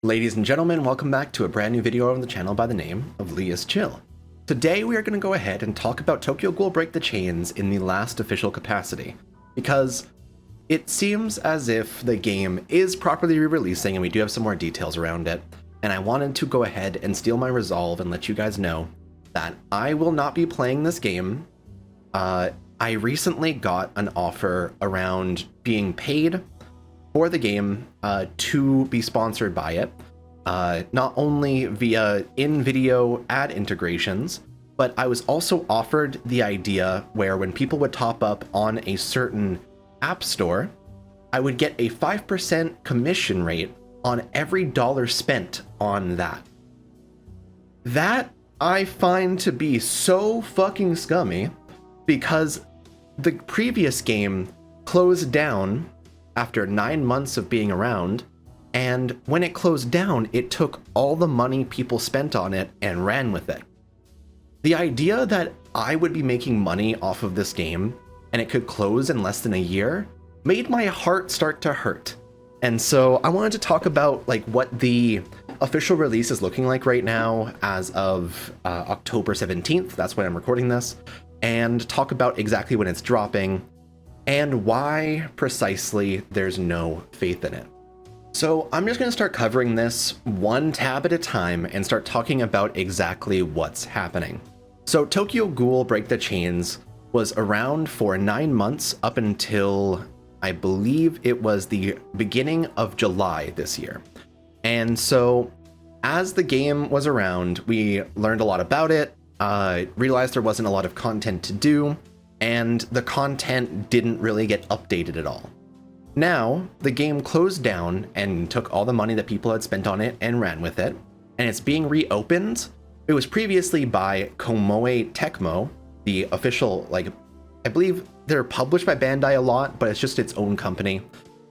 Ladies and gentlemen, welcome back to a brand new video on the channel by the name of LeaIsChill. Today we are going to go ahead and talk about Tokyo Ghoul Break the Chains in the last official capacity, because it seems as if the game is properly re-releasing and we do have some more details around it, and I wanted to go ahead and steal my resolve and let you guys know that I will not be playing this game. I recently got an offer around being paid for the game to be sponsored by it, not only via in-video ad integrations, but I was also offered the idea where when people would top up on a certain app store, I would get a 5% commission rate on every dollar spent on that. That I find to be so fucking scummy, because the previous game closed down after 9 months of being around, and when it closed down, it took all the money people spent on it and ran with it. The idea that I would be making money off of this game and it could close in less than a year made my heart start to hurt. And so I wanted to talk about what the official release is looking like right now as of October 17th, that's when I'm recording this, and talk about exactly when it's dropping and why precisely there's no faith in it. So I'm just going to start covering this one tab at a time and start talking about exactly what's happening. So Tokyo Ghoul Break the Chains was around for 9 months up until I believe it was the beginning of July this year. And so as the game was around, we learned a lot about it, realized there wasn't a lot of content to do, and the content didn't really get updated at all. Now, the game closed down and took all the money that people had spent on it and ran with it, and it's being reopened. It was previously by Komoe Tecmo, the official, I believe they're published by Bandai a lot, but it's just its own company,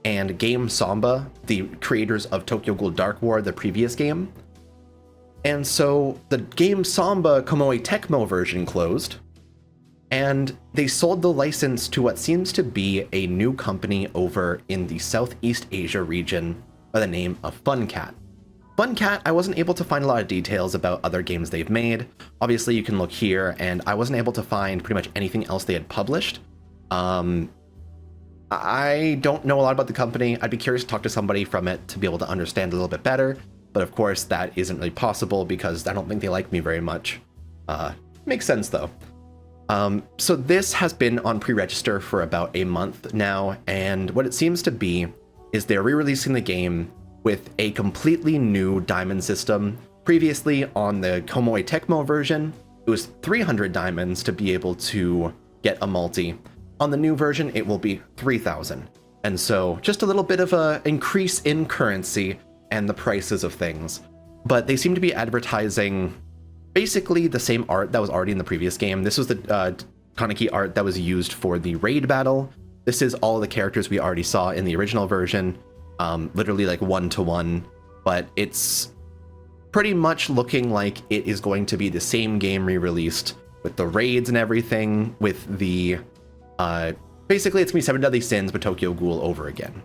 and Game Samba, the creators of Tokyo Ghoul Dark War, the previous game. And so the Game Samba Komoe Tecmo version closed, and they sold the license to what seems to be a new company over in the Southeast Asia region by the name of Funcat. Funcat, I wasn't able to find a lot of details about other games they've made. Obviously, you can look here, and I wasn't able to find pretty much anything else they had published. I don't know a lot about the company. I'd be curious to talk to somebody from it to be able to understand a little bit better, but of course that isn't really possible because I don't think they like me very much. Makes sense though. So this has been on pre-register for about a month now, and what it seems to be is they're re-releasing the game with a completely new diamond system. Previously on the Komoe Tecmo version, it was 300 diamonds to be able to get a multi. On the new version, it will be 3,000. And so just a little bit of an increase in currency and the prices of things. But they seem to be advertising basically the same art that was already in the previous game. This was the Kaneki art that was used for the raid battle. This is all the characters we already saw in the original version, literally like 1-to-1, but it's pretty much looking like it is going to be the same game re-released with the raids and everything, with the, basically it's gonna be 7 Deadly Sins but Tokyo Ghoul over again.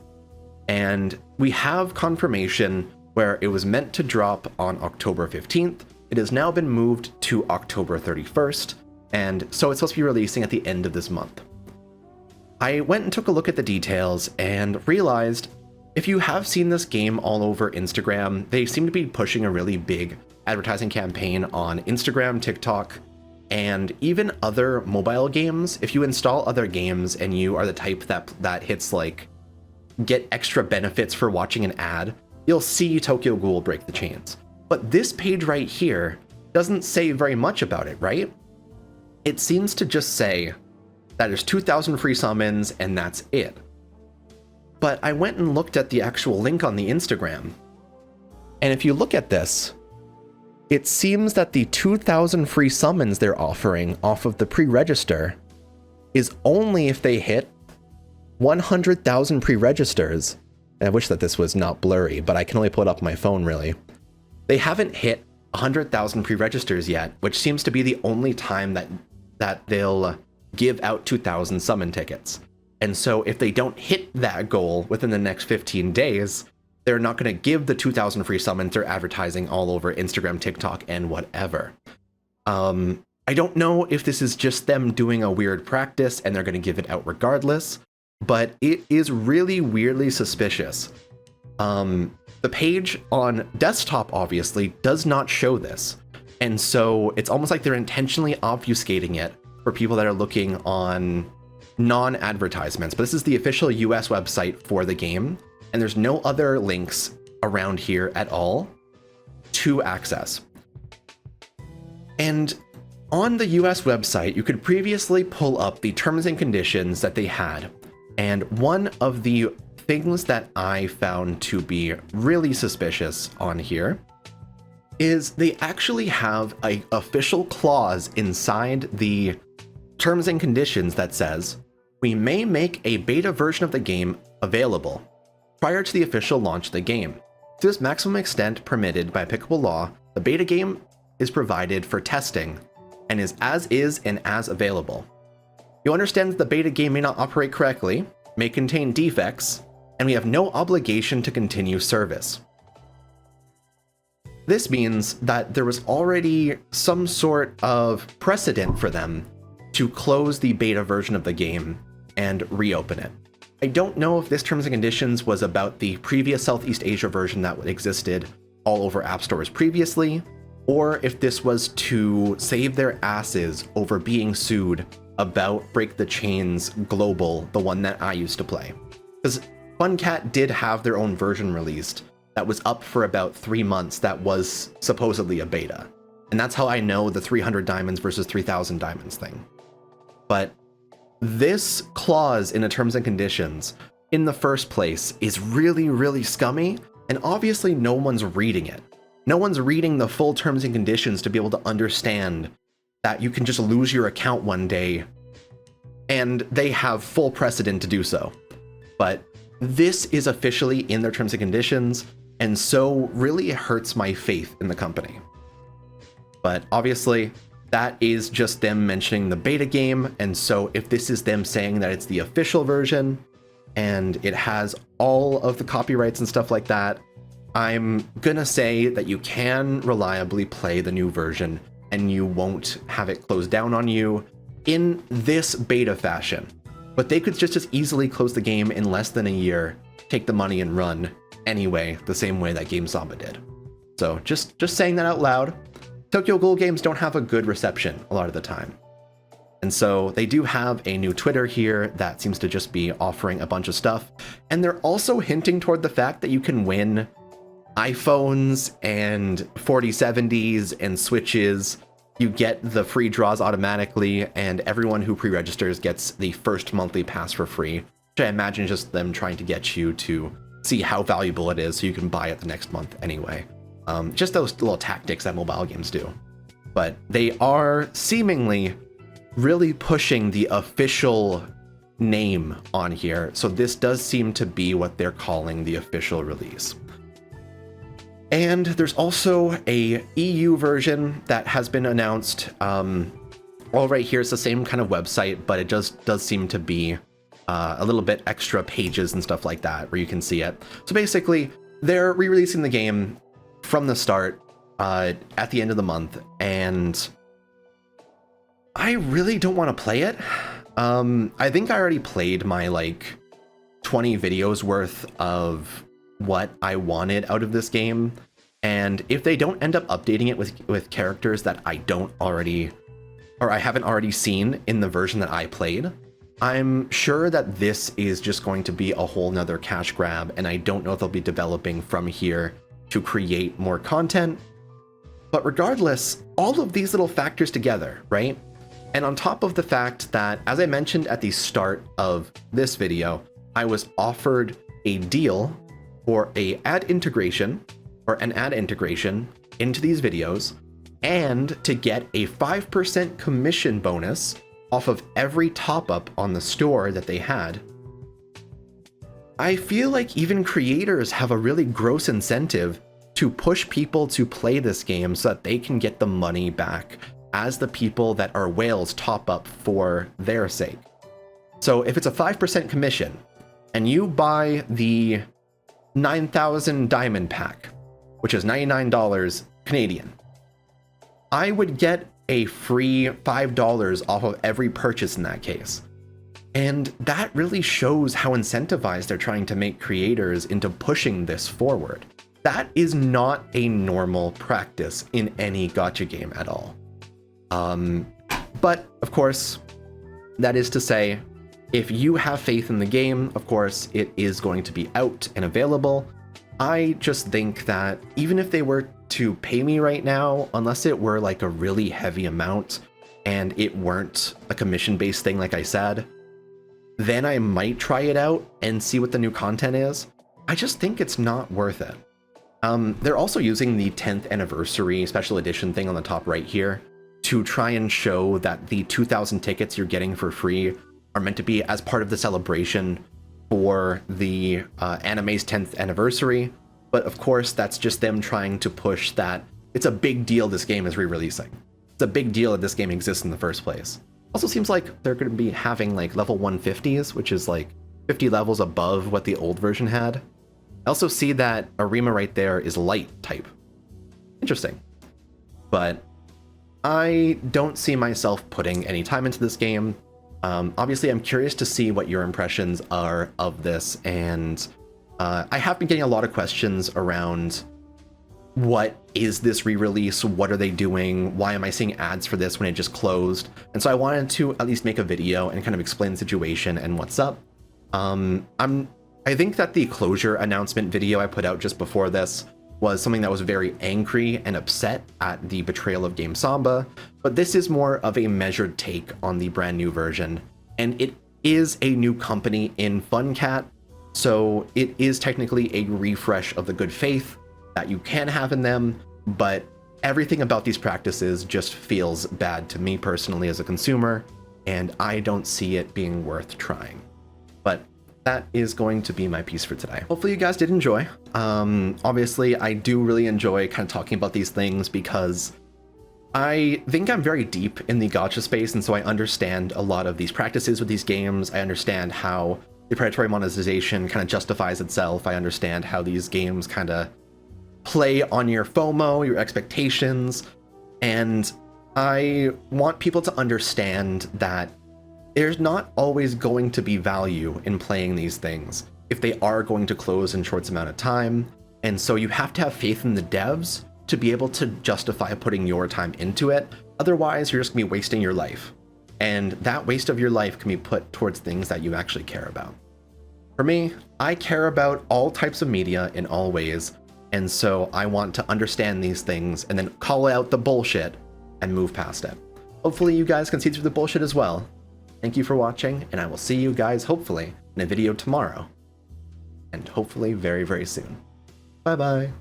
And we have confirmation where it was meant to drop on October 15th. It has now been moved to October 31st, and so it's supposed to be releasing at the end of this month. I went and took a look at the details and realized if you have seen this game all over Instagram, they seem to be pushing a really big advertising campaign on Instagram, TikTok, and even other mobile games. If you install other games and you are the type that hits get extra benefits for watching an ad, you'll see Tokyo Ghoul Break the Chains. But this page right here doesn't say very much about it, right? It seems to just say that there's 2,000 free summons and that's it. But I went and looked at the actual link on the Instagram. And if you look at this, it seems that the 2,000 free summons they're offering off of the pre-register is only if they hit 100,000 pre-registers. And I wish that this was not blurry, but I can only pull it up on my phone really. They haven't hit 100,000 pre-registers yet, which seems to be the only time that they'll give out 2,000 summon tickets. And so if they don't hit that goal within the next 15 days, They're not going to give the 2,000 free summons. They're advertising all over Instagram, TikTok, and whatever. I don't know if this is just them doing a weird practice and they're going to give it out regardless, but it is really weirdly suspicious. The page on desktop obviously does not show this. And so it's almost like they're intentionally obfuscating it for people that are looking on non-advertisements. But this is the official US website for the game, and there's no other links around here at all to access. And on the US website, you could previously pull up the terms and conditions that they had. And one of the things that I found to be really suspicious on here is they actually have an official clause inside the terms and conditions that says, we may make a beta version of the game available prior to the official launch of the game. To this maximum extent permitted by applicable law, the beta game is provided for testing and is and as available. You understand that the beta game may not operate correctly, may contain defects, and we have no obligation to continue service. This means that there was already some sort of precedent for them to close the beta version of the game and reopen it. I don't know if this terms and conditions was about the previous Southeast Asia version that existed all over app stores previously, or if this was to save their asses over being sued about Break the Chains Global, the one that I used to play. Because Funcat did have their own version released that was up for about 3 months that was supposedly a beta. And that's how I know the 300 diamonds versus 3,000 diamonds thing. But this clause in the terms and conditions in the first place is really, really scummy, and obviously no one's reading it. No one's reading the full terms and conditions to be able to understand that you can just lose your account one day, and they have full precedent to do so. But this is officially in their terms and conditions, and so really it hurts my faith in the company. But obviously, that is just them mentioning the beta game, and so if this is them saying that it's the official version, and it has all of the copyrights and stuff like that, I'm gonna say that you can reliably play the new version, and you won't have it closed down on you in this beta fashion. But they could just as easily close the game in less than a year, take the money and run anyway, the same way that GameSamba did. So just saying that out loud. Tokyo Ghoul games don't have a good reception a lot of the time. And so they do have a new Twitter here that seems to just be offering a bunch of stuff. And they're also hinting toward the fact that you can win iPhones and 4070s and Switches. You get the free draws automatically, and everyone who pre-registers gets the first monthly pass for free, which I imagine is just them trying to get you to see how valuable it is so you can buy it the next month anyway. Just those little tactics that mobile games do. But they are seemingly really pushing the official name on here, so this does seem to be what they're calling the official release. And there's also a EU version that has been announced. All right here, it's the same kind of website, but it just does seem to be a little bit extra pages and stuff like that where you can see it. So basically, they're re-releasing the game from the start at the end of the month, and I really don't want to play it. I think I already played my like 20 videos worth of what I wanted out of this game, and if they don't end up updating it with characters that I don't already, or I haven't already seen in the version that I played, I'm sure that this is just going to be a whole nother cash grab, and I don't know if they'll be developing from here to create more content. But regardless, all of these little factors together, right? And on top of the fact that, as I mentioned at the start of this video, I was offered a deal for an ad integration into these videos, and to get a 5% commission bonus off of every top-up on the store that they had. I feel like even creators have a really gross incentive to push people to play this game so that they can get the money back as the people that are whales top up for their sake. So if it's a 5% commission and you buy the 9,000 diamond pack, which is $99 Canadian. I would get a free $5 off of every purchase in that case. And that really shows how incentivized they're trying to make creators into pushing this forward. That is not a normal practice in any gacha game at all. But of course, that is to say, if you have faith in the game, of course, it is going to be out and available. I just think that even if they were to pay me right now, unless it were like a really heavy amount and it weren't a commission-based thing like I said, then I might try it out and see what the new content is. I just think it's not worth it. They're also using the 10th anniversary special edition thing on the top right here to try and show that the 2,000 tickets you're getting for free are meant to be as part of the celebration for the anime's 10th anniversary. But of course, that's just them trying to push that it's a big deal this game is re-releasing. It's a big deal that this game exists in the first place. Also seems like they're going to be having like level 150s, which is like 50 levels above what the old version had. I also see that Arima right there is light type. Interesting. But I don't see myself putting any time into this game. Obviously, I'm curious to see what your impressions are of this, and I have been getting a lot of questions around what is this re-release, what are they doing, why am I seeing ads for this when it just closed? And so I wanted to at least make a video and kind of explain the situation and what's up. I think that the closure announcement video I put out just before this was something that was very angry and upset at the betrayal of Game Samba, but this is more of a measured take on the brand new version, and it is a new company in FunCat, so it is technically a refresh of the good faith that you can have in them, but everything about these practices just feels bad to me personally as a consumer, and I don't see it being worth trying. But that is going to be my piece for today. Hopefully you guys did enjoy. Obviously, I do really enjoy kind of talking about these things because I think I'm very deep in the gacha space, and so I understand a lot of these practices with these games. I understand how the predatory monetization kind of justifies itself. I understand how these games kind of play on your FOMO, your expectations, and I want people to understand that there's not always going to be value in playing these things if they are going to close in short amount of time, and so you have to have faith in the devs to be able to justify putting your time into it. Otherwise, you're just gonna be wasting your life, and that waste of your life can be put towards things that you actually care about. For me, I care about all types of media in all ways, and so I want to understand these things and then call out the bullshit and move past it. Hopefully you guys can see through the bullshit as well. Thank you for watching, and I will see you guys hopefully in a video tomorrow, and hopefully very, very soon. Bye bye.